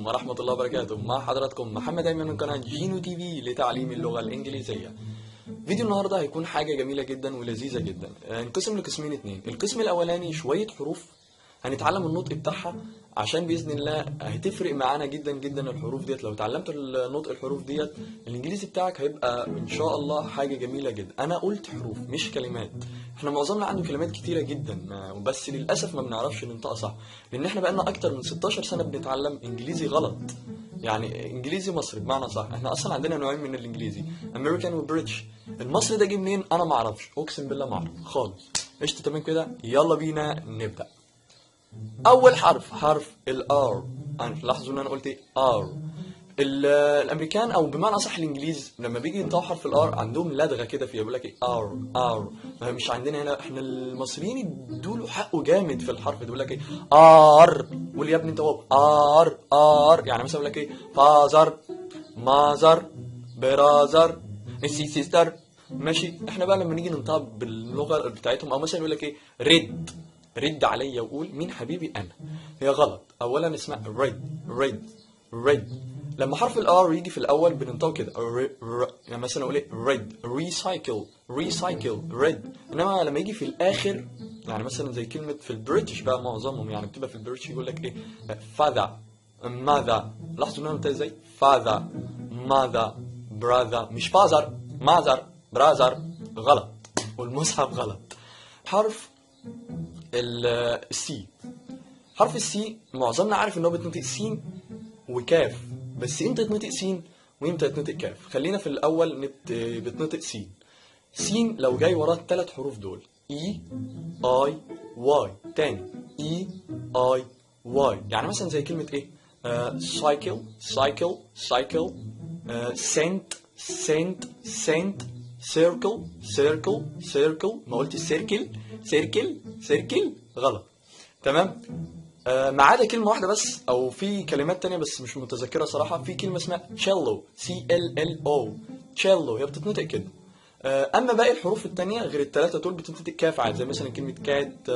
عليكم ورحمة الله وبركاته. مع حضراتكم محمد أيمن من قناة جينو تي في لتعليم اللغة الإنجليزية. فيديو النهاردة هيكون حاجة جميلة جدا ولذيذة جدا. انقسم لقسمين اتنين. القسم الأولاني شوية حروف هنتعلم النطق بتاعها، عشان بإذن الله هتفرق معانا جدا جدا الحروف ديت. لو اتعلمت النطق الحروف ديت الإنجليزي بتاعك هيبقى إن شاء الله حاجة جميلة جدا. أنا قلت حروف مش كلمات. احنا معظمنا عنده كلمات كتيرة جدا بس للأسف ما بنعرفش ننطقها صح، لأن احنا بقالنا أكتر من 16 سنة بنتعلم إنجليزي غلط. يعني إنجليزي مصري بمعنى صح. احنا أصلا عندنا نوعين من الإنجليزي، أمريكان وبريتش. المصري ده جه منين؟ أنا ما أعرفش، أقسم بالله ما أعرف خالص. قشطة تمام كده، يلا بينا نبدأ. اول حرف الار. لاحظوا ان انا قلت ايه؟ ار. الامريكان او بمعنى اصح الانجليز لما بيجي ينطقوا حرف الار عندهم لدغه كده فيها، بيقول لك ايه؟ ار ار. مش عندنا هنا. احنا المصريين ادوا له حقه جامد في الحرف ده، بيقول لك ايه؟ ار. قول يا ابني انت هو ار ار. يعني مثلا يقول لك ايه؟ فازر، مازر، برازر، سيستر. ماشي. احنا بقى لما نيجي ننطق باللغه بتاعتهم، او مثلا يقول لك ايه؟ ريد. رد عليا وقول مين حبيبي انا. هي غلط. اولا اسمها ريد. لما حرف الار يجي في الاول بننطقه كده يعني مثلا اقول ايه؟ ريد، ريسايكل ريد. انما لما يجي في الاخر يعني مثلا زي كلمه في البريتش بقى معظمهم يعني بتبقى في البريتش يقول لك ايه؟ فاذا، ماذا. لاحظوا ان انا قلت ازاي؟ فاذا، ماذا، براذر. مش فازر، ماذر، براذر. غلط، والمصحف غلط. حرف السي. حرف السي معظمنا عارف ان هو بيتنطق سين وكاف، بس امتى يتنطق سين وامتى يتنطق كاف؟ خلينا في الاول بيتنطق سين. سين لو جاي وراه الثلاث حروف دول اي اي واي. تاني اي اي واي. يعني مثلا زي كلمة ايه؟ سايكل، سنت، سيركل. ما قلتش سيركل غلط. تمام. ما عدا كلمة واحدة بس، أو في كلمات تانية بس مش متذكرة صراحة. في كلمة اسمها cello، cello هي بتتنطق كده. أما باقي الحروف التانية غير التلاتة دول بتتنطق كاف عادي، زي مثلا كلمة كات.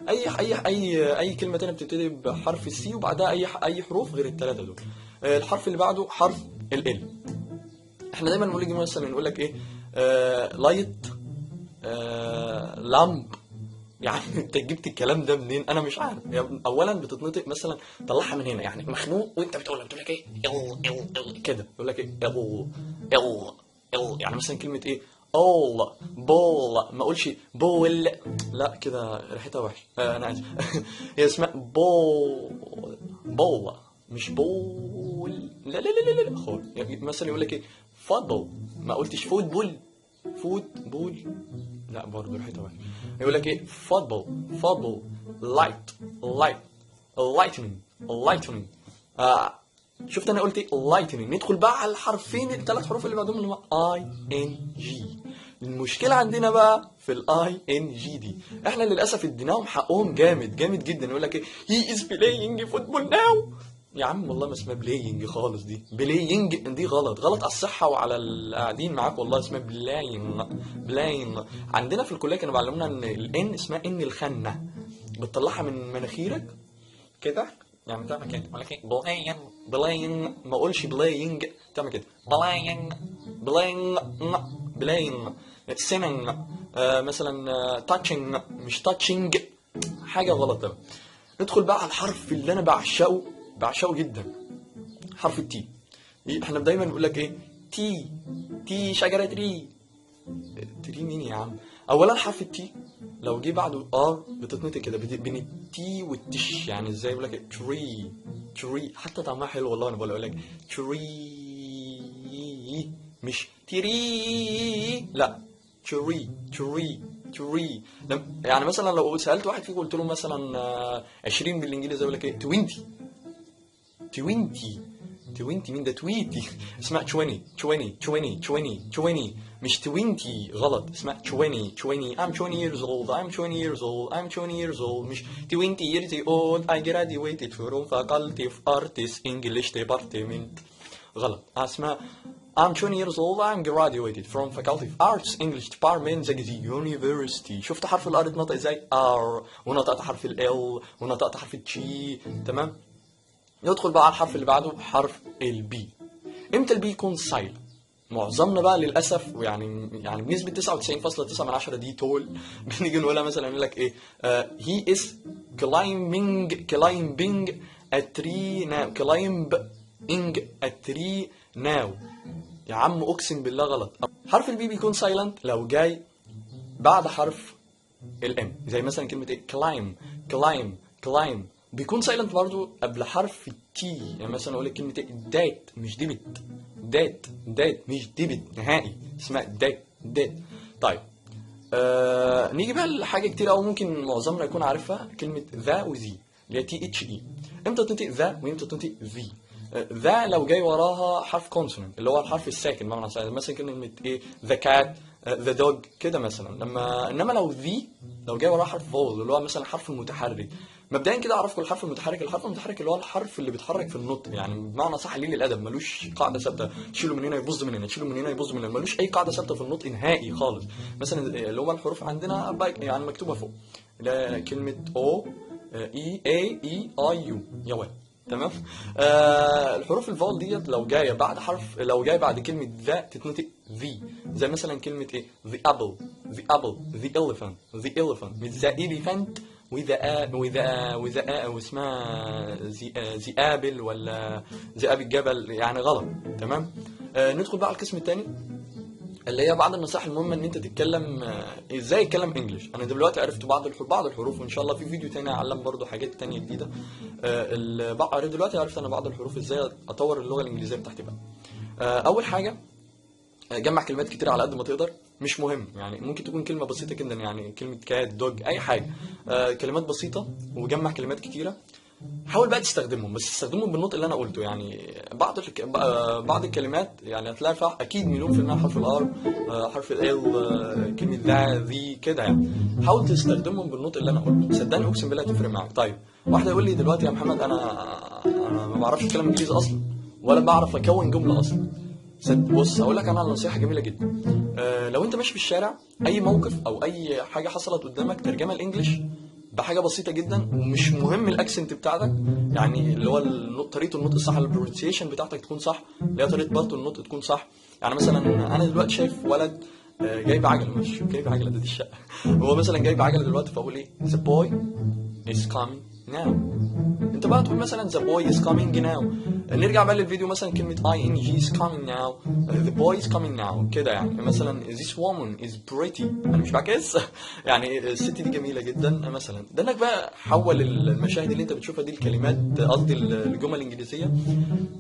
أي كلمة تانية بتبتدي بحرف السي وبعدها أي حروف غير التلاتة دول. الحرف اللي بعده حرف ال. احنا دايما نقول لك ايه؟ لايت، لامب. يعني انت جبت الكلام ده منين؟ انا مش عارف. يعني اولا بتتنطق مثلا طلعها من هنا، يعني مخنوق وانت بتقول لك ايه؟ ال كده. يقول لك ايه؟ ال. يعني مثلا كلمه ايه؟ اول بول. ما اقولش بول، لا كده ريحتها وحش. انا اسف. هي اسمها بول مش بول. لا خالص. يعني مثلا يقول لك ايه؟ فوتبول. ما قلتش فوتبول لا برضه ريحتها وحشه. يقول لك ايه؟ فوتبول، لايتنينج. شفت انا قلت ايه؟ لايتنينج. ندخل بقى على الحرفين الثلاث حروف اللي بعدهم اللي هم اي ان جي. المشكله عندنا بقى في الاي ان جي دي، احنا للاسف اديناهم حقهم جامد جدا. يقول لك ايه؟ هي از بلاينج فوتبول ناو. يا عم والله ما اسمها بلاينج خالص، دي بلاينج دي غلط على الصحة وعلى القاعدين معاك. والله اسمها بلاين. عندنا في الكلية كانوا بيعلمونا ان الان اسمها ان الخنة، بتطلعها من مناخيرك كده. يعني تعمل كده، يقول لك ايه؟ بلاين. ما اقولش بلاينج، تعمل كده بلاين. سيننج. مثلا تاتشنج مش تاتشنج. حاجة غلط أوي. ندخل بقى على الحرف اللي انا بعشقه جدا، حرف التي. احنا دايما بنقول لك ايه؟ تي شجره تري مين يا عم؟ اولا حرف التي لو جه بعده ار بتتنطق كده بين التي والتش. يعني ازاي؟ يقول لك ايه؟ تري. حتى طعمها حلو والله. انا بقول لك تري مش تري، لا تري. يعني مثلا لو سالت واحد فيكم قلت له مثلا 20 بالانجليزي يقول لك ايه؟ 20 مين ده؟ تويتي. اسمها 20 مش 20 غلط. اسمها 20. I'm 20 years old. مش 20 years old. I graduated from faculty of arts English department. غلط. اسمها I'm 20 years old. I'm graduated from faculty of arts English department the university. شفت حرف الار اتنطق ازاي؟ R. ونطقت حرف ال ونطقت حرف التشي. تمام. ندخل بقى على الحرف اللي بعده، حرف البي. امتى البي يكون سايلنت؟ معظمنا بقى للاسف، يعني بنسبه 99.9 دي تول بنيجي نقولها مثلا، يقول لك ايه، هي از climbing a tree now climbing a tree now. يا عم اقسم بالله غلط. حرف البي بيكون سايلنت لو جاي بعد حرف الام، زي مثلا كلمه ايه، climb بيكون سايلنت برضو قبل حرف التي. يعني مثلا اقول لك كلمه ايه، دات مش ديبت، دات مش ديبت نهائي، اسمها دات. طيب نيجي بقى لحاجه كتير قوي ممكن معظمنا يكون عارفها، كلمه ذا وذي اللي هي تي اتش اي. امتى تنطق ذا وامتى تنطق ذي؟ ذا لو جاي وراها حرف كونسوننت اللي هو الحرف الساكن بمعنى صحيح، مثلا كلمه ايه، ذا كات، ذا دوج كده مثلا. انما لو ذي لو جاي وراها حرف فول اللي هو مثلا الحرف المتحرك، مبدئيا كده اعرفكم الحرف المتحرك اللي هو الحرف اللي بيتحرك في النطق، يعني بمعنى صح قليل الادب، ملوش قاعده ثابته، تشيله من هنا يبوظ من هنا، تشيله من هنا يبوظ من هنا، ملوش اي قاعده ثابته في النطق نهائي خالص. مثلا اللي هم الحروف عندنا يعني مكتوبه فوق، كلمه او اي اي يو يا واد، تمام. الحروف الفاول ديت لو جايه بعد حرف، لو جاي بعد كلمه ذا تتنطق ذي، زي مثلا كلمه ايه، the apple the elephant مش ذا elephant وذا واسمها ذئابل ولا ذئاب الجبل، يعني غلط، تمام. ندخل بقى على القسم الثاني اللي هي بعض النصائح المهمه ان انت تتكلم ازاي تتكلم انجلش. انا دلوقتي عرفت بعض الحروف، وان شاء الله في فيديو تاني اعلم برضو حاجات تانية جديده. دلوقتي عرفت انا بعض الحروف ازاي اطور اللغه الانجليزيه بتاعتي بقى. اول حاجه جمع كلمات كتير على قد ما تقدر، مش مهم يعني، ممكن تكون كلمه بسيطه جدا، يعني كلمه كات دوج اي حاجه، كلمات بسيطه وجمع كلمات كتيره. حاول بقى تستخدمهم، بس تستخدمهم بالنطق اللي انا قلته. يعني بعض الكلمات يعني هتلاقي فيها اكيد مليون في المية حرف الار، حرف ال، كلمه ذا ذي كده يعني. حاول تستخدمهم بالنطق اللي انا قلته، صدقني اقسم بالله هتفرق معاك. طيب واحد يقول لي دلوقتي يا محمد انا ما بعرفش اتكلم انجليزي اصلا، ولا بعرف اكون جمله اصلا. بص هقول لك انا على نصيحه جميله جدا. لو انت ماشي في الشارع، اي موقف او اي حاجه حصلت قدامك ترجمها الانجليش بحاجه بسيطه جدا، ومش مهم الاكسنت بتاعتك، يعني اللي هو طريقه النطق الصح، البرونسيشن بتاعتك تكون صح، اللي هي طريقه برضه النطق تكون صح. يعني مثلا انا دلوقتي شايف ولد جايب عجله، مش جايب عجله دي الشقه هو مثلا جايب عجله دلوقتي، فاقول ايه، the boy is coming now. انت بقى تقول مثلا the boy is coming now. نرجع بقى للفيديو، مثلا كلمة ing is coming now، the boy is coming now كده. يعني مثلا this woman is pretty، انا مش بعكس يعني الست دي جميلة جدا مثلا. ده انك بقى حول المشاهد اللي انت بتشوفها دي الكلمات، قصدي الجمل الانجليزية.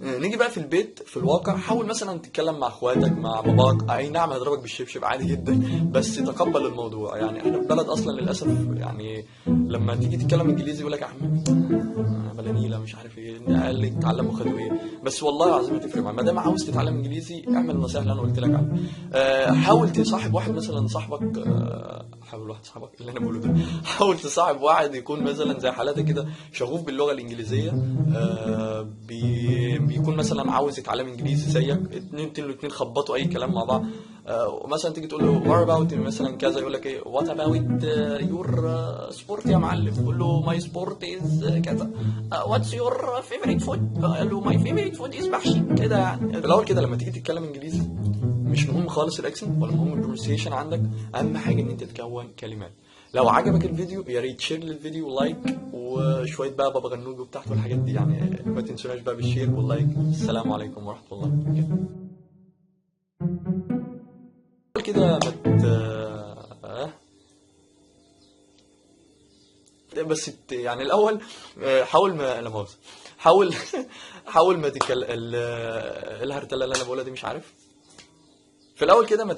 نيجي بقى في البيت في الواقع، حاول مثلا تتكلم مع اخواتك مع باباك، اي نعم هيضربك بالشبشب عادي جدا، بس تقبل الموضوع. يعني احنا في بلد اصلا للاسف يعني لما تيجي تتكلم انجليزي يقول لك يا عم بلانيلا مش عارف ايه، قال لي اتعلموا خدوا ايه، بس والله العظيم هتفرق معاك. ما دام عاوز تتعلم انجليزي اعمل النصائح اللي انا قلت لك عنها. حاول تصاحب واحد مثلا صاحبك، حاول واحد صاحبك اللي انا بقوله ده، حاول تصاحب واحد يكون مثلا زي حالاتك كده شغوف باللغه الانجليزيه، بيكون مثلا عاوز يتعلم انجليزي زيك، اتنين خبطوا اي كلام مع بعض. مثلا تيجي تقول له what about مثلا كذا، يقول لك ايه what about your sport يا معلم، تقول له my sport is كذا. what's your favorite food، قال له my favorite food is محشي كده. يعني في الاول كده لما تيجي تتكلم انجليزي مش مهم خالص الاكسنت ولا مهم البرونسيشن عندك، اهم حاجه ان انت تكون كلمات. لو عجبك الفيديو يا ريت شير للفيديو ولايك، وشويه بقى بابا غنوج وبتاعته والحاجات دي، يعني ما تنسوناش بقى بالشير واللايك. السلام عليكم ورحمه الله وبركاته. كده بس يعني الاول حاول ما لا مؤاخذه، حاول حاول ما تتكلم الهرتله اللي انا بقولها دي، مش عارف. في الاول كده ما